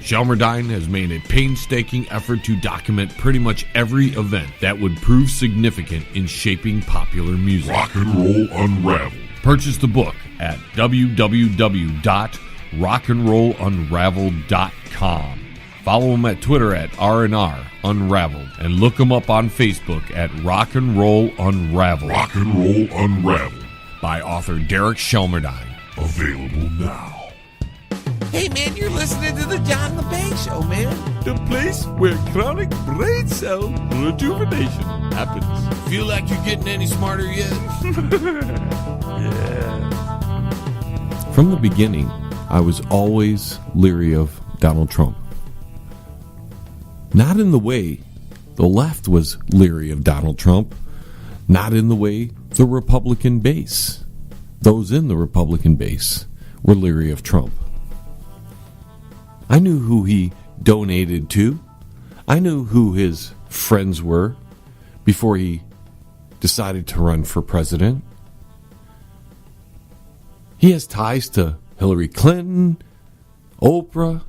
Shelmerdine has made a painstaking effort to document pretty much every event that would prove significant in shaping popular music. Rock and Roll Unraveled. Purchase the book at www.rockandrollunraveled.com. Follow him at Twitter at R&R Unraveled, and look him up on Facebook at Rock and Roll Unraveled. Rock and Roll Unraveled. By author Derek Shelmerdine. Available now. Hey man, you're listening to the John LeBang Show, man. The place where chronic brain cell rejuvenation happens. Feel like you're getting any smarter yet? Yeah. From the beginning, I was always leery of Donald Trump. Not in the way the left was leery of Donald Trump, not in the way the Republican base, those in the Republican base, were leery of Trump. I knew who he donated to. I knew who his friends were before he decided to run for president. He has ties to Hillary Clinton, Oprah,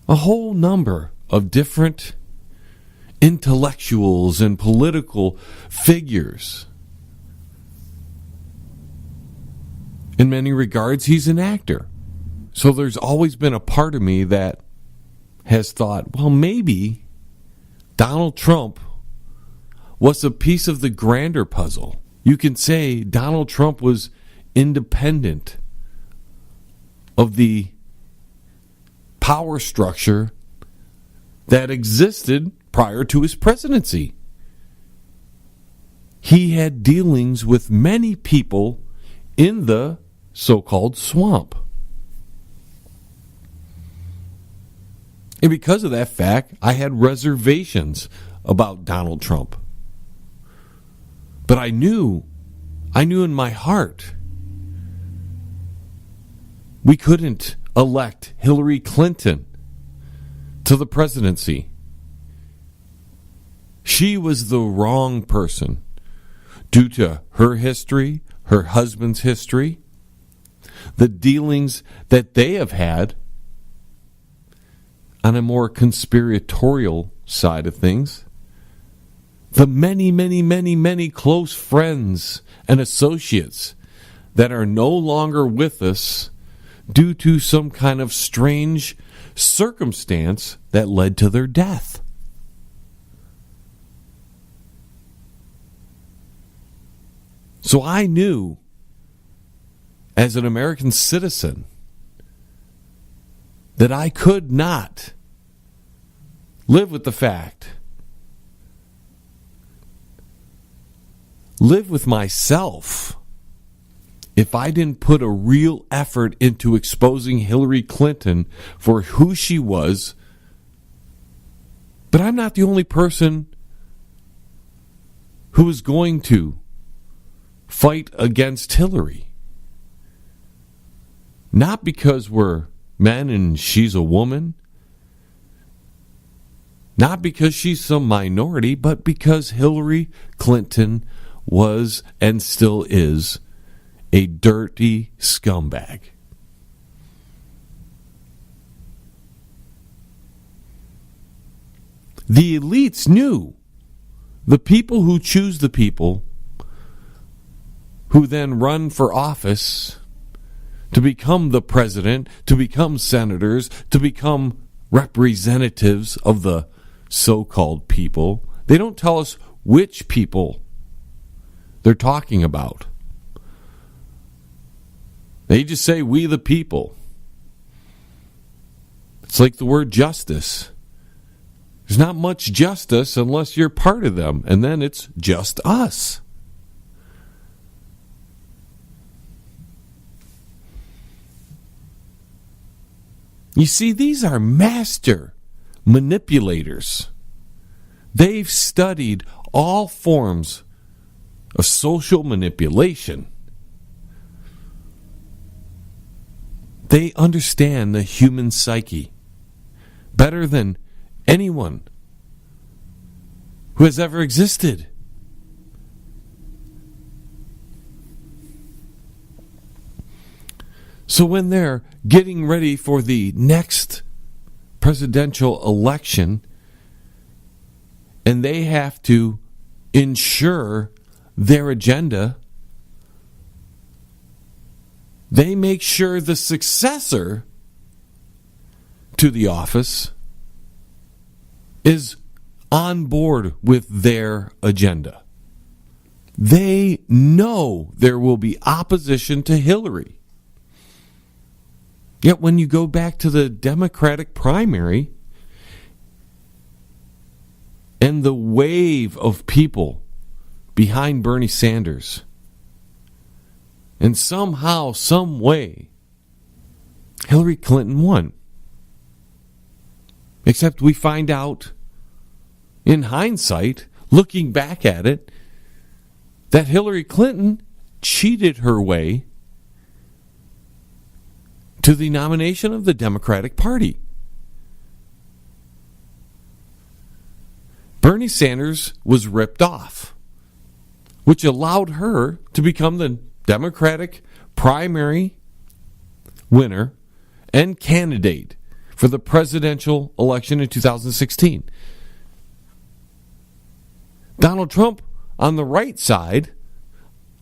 a whole number of different intellectuals and political figures. In many regards, he's an actor. So there's always been a part of me that has thought, well, maybe Donald Trump was a piece of the grander puzzle. You can say Donald Trump was independent of the power structure that existed prior to his presidency. He had dealings with many people in the so-called swamp. And because of that fact, I had reservations about Donald Trump. But I knew in my heart, we couldn't elect Hillary Clinton to the presidency. She was the wrong person due to her history, her husband's history, the dealings that they have had on a more conspiratorial side of things, the many close friends and associates that are no longer with us due to some kind of strange circumstance that led to their death. So I knew, as an American citizen, that I could not live with the fact, live with myself, if I didn't put a real effort into exposing Hillary Clinton for who she was. But I'm not the only person who is going to fight against Hillary. Not because we're men and she's a woman. Not because she's some minority, but because Hillary Clinton was and still is a dirty scumbag. The elites knew. The people who choose the people who then run for office to become the president, to become senators, to become representatives of the so-called people. They don't tell us which people they're talking about. They just say, we the people. It's like the word justice. There's not much justice unless you're part of them, and then it's just us. You see, these are master manipulators. They've studied all forms of social manipulation. They understand the human psyche better than anyone who has ever existed. So when they're getting ready for the next presidential election and they have to ensure their agenda, they make sure the successor to the office is on board with their agenda. They know there will be opposition to Hillary. Yet when you go back to the Democratic primary and the wave of people behind Bernie Sanders, and somehow, some way, Hillary Clinton won. Except we find out, in hindsight, looking back at it, that Hillary Clinton cheated her way to the nomination of the Democratic Party. Bernie Sanders was ripped off, which allowed her to become the Democratic primary winner and candidate for the presidential election in 2016. Donald Trump, on the right side,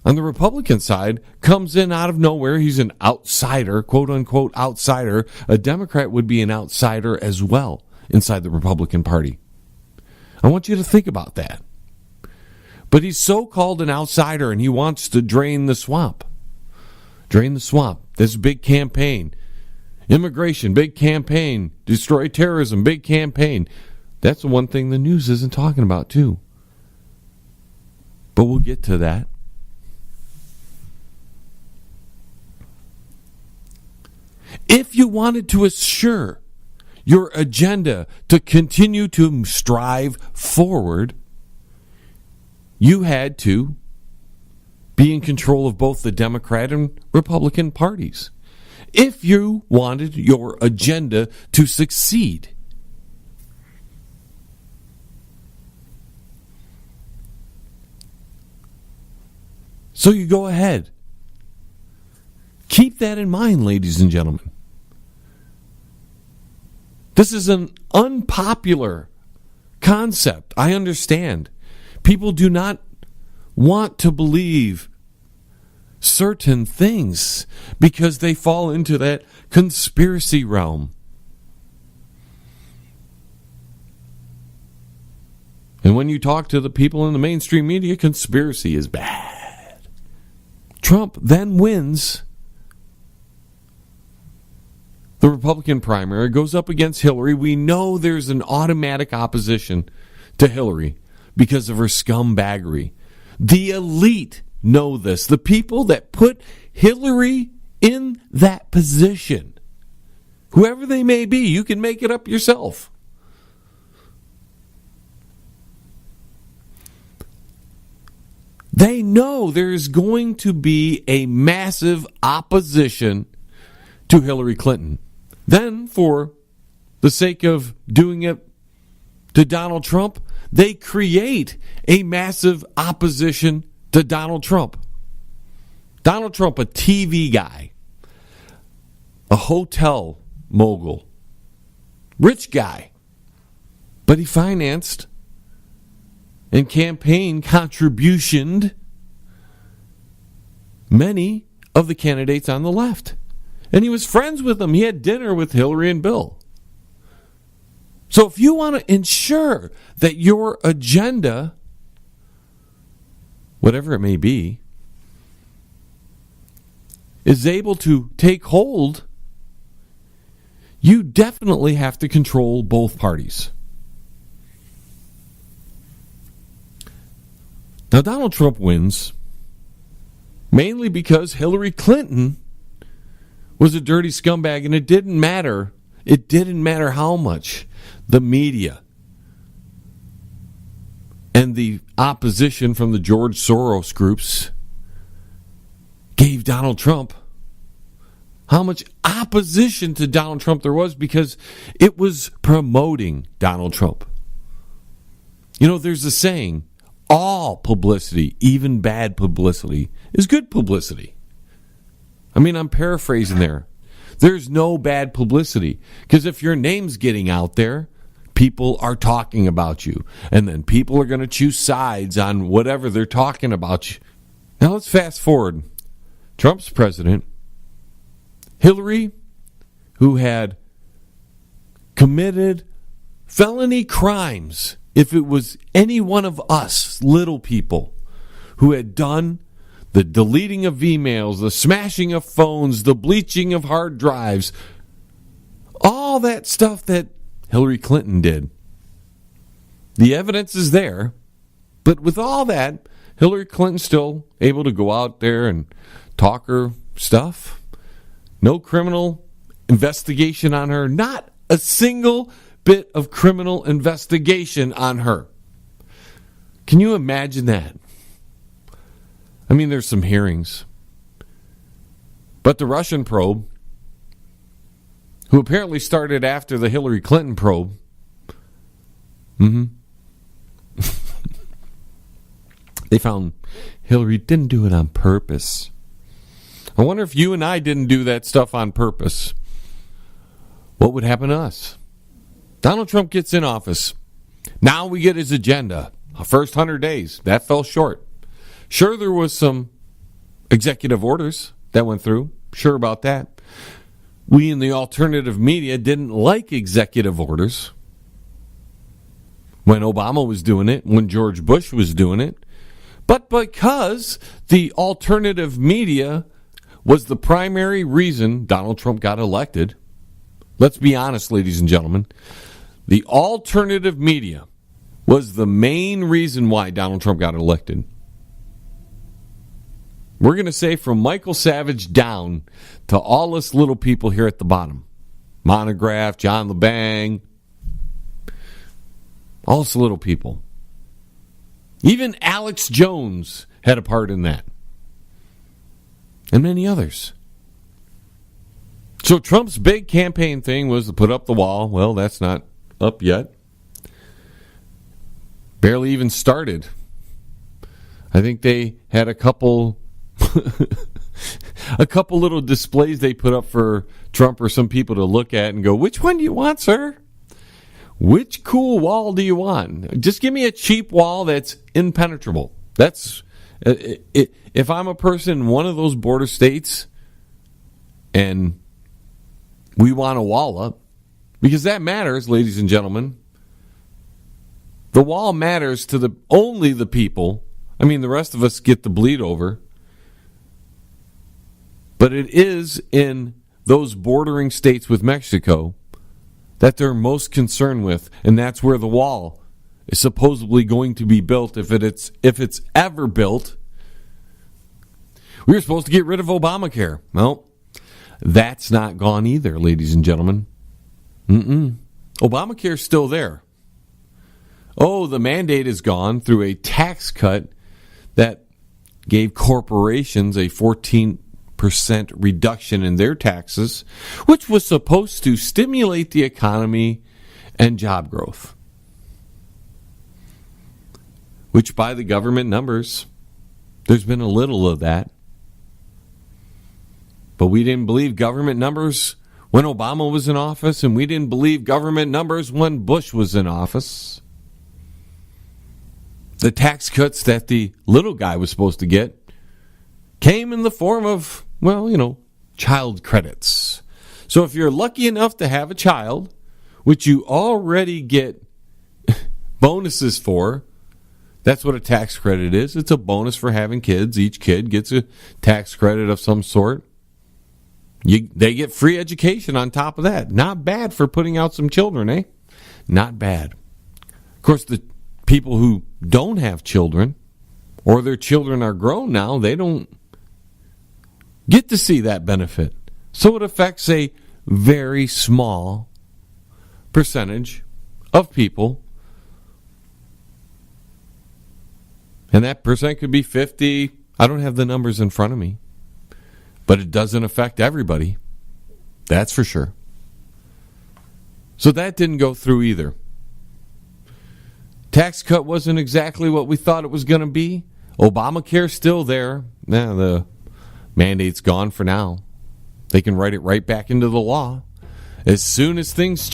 on the Republican side, comes in out of nowhere. He's an outsider, quote-unquote outsider. A Democrat would be an outsider as well inside the Republican Party. I want you to think about that. But he's so-called an outsider, and he wants to drain the swamp. Drain the swamp. This big campaign. Immigration, big campaign. Destroy terrorism, big campaign. That's the one thing the news isn't talking about, too. But we'll get to that. If you wanted to assure your agenda to continue to strive forward, you had to be in control of both the Democrat and Republican parties. If you wanted your agenda to succeed. So you go ahead. Keep that in mind, ladies and gentlemen. This is an unpopular concept. I understand. People do not want to believe certain things because they fall into that conspiracy realm. And when you talk to the people in the mainstream media, conspiracy is bad. Trump then wins the Republican primary, goes up against Hillary. We know there's an automatic opposition to Hillary because of her scumbaggery. The elite know this. The people that put Hillary in that position, whoever they may be, you can make it up yourself. They know there's going to be a massive opposition to Hillary Clinton. Then, for the sake of doing it to Donald Trump, they create a massive opposition to Donald Trump. Donald Trump, a TV guy, a hotel mogul, rich guy, but he financed and campaign contributioned many of the candidates on the left. And he was friends with them. He had dinner with Hillary and Bill. So if you want to ensure that your agenda, whatever it may be, is able to take hold, you definitely have to control both parties. Now, Donald Trump wins mainly because Hillary Clinton was a dirty scumbag, and it didn't matter. It didn't matter how much the media and the opposition from the George Soros groups gave Donald Trump, how much opposition to Donald Trump there was, because it was promoting Donald Trump. You know, there's a saying, all publicity, even bad publicity, is good publicity. I mean, I'm paraphrasing there. There's no bad publicity. Because if your name's getting out there, people are talking about you. And then people are going to choose sides on whatever they're talking about you. Now let's fast forward. Trump's president. Hillary, who had committed felony crimes, if it was any one of us, little people, who had done the deleting of emails, the smashing of phones, the bleaching of hard drives, all that stuff that Hillary Clinton did. The evidence is there, but with all that, Hillary Clinton's still able to go out there and talk her stuff. No criminal investigation on her. Not a single bit of criminal investigation on her. Can you imagine that? I mean, there's some hearings. But the Russian probe, who apparently started after the Hillary Clinton probe, they found Hillary didn't do it on purpose. I wonder if you and I didn't do that stuff on purpose, what would happen to us? Donald Trump gets in office. Now we get his agenda. First 100 days. That fell short. Sure, there was some executive orders that went through. Sure about that. We in the alternative media didn't like executive orders when Obama was doing it, when George Bush was doing it. But because the alternative media was the primary reason Donald Trump got elected, let's be honest, ladies and gentlemen, the alternative media was the main reason why Donald Trump got elected. We're going to say from Michael Savage down to all us little people here at the bottom. Monograph, John LeBang, all us little people. Even Alex Jones had a part in that. And many others. So Trump's big campaign thing was to put up the wall. Well, that's not up yet. Barely even started. I think they had a couple little displays they put up for Trump or some people to look at and go, which one do you want, sir? Which cool wall do you want? Just give me a cheap wall that's impenetrable. That's if I'm a person in one of those border states and we want a wall up, because that matters, ladies and gentlemen. The wall matters to only the people. I mean, the rest of us get the bleed over. But it is in those bordering states with Mexico that they're most concerned with, and that's where the wall is supposedly going to be built if it's ever built. We were supposed to get rid of Obamacare. Well, that's not gone either, ladies and gentlemen. Obamacare's still there. Oh, the mandate is gone through a tax cut that gave corporations a 14% reduction in their taxes, which was supposed to stimulate the economy and job growth. Which, by the government numbers, there's been a little of that. But we didn't believe government numbers when Obama was in office, and we didn't believe government numbers when Bush was in office. The tax cuts that the little guy was supposed to get came in the form of, child credits. So if you're lucky enough to have a child, which you already get bonuses for, that's what a tax credit is. It's a bonus for having kids. Each kid gets a tax credit of some sort. They get free education on top of that. Not bad for putting out some children, eh? Not bad. Of course, the people who don't have children, or their children are grown now, they don't get to see that benefit. So it affects a very small percentage of people. And that percent could be 50. I don't have the numbers in front of me. But it doesn't affect everybody. That's for sure. So that didn't go through either. Tax cut wasn't exactly what we thought it was going to be. Obamacare's still there. Nah, the mandate's gone for now. They can write it right back into the law. As soon as things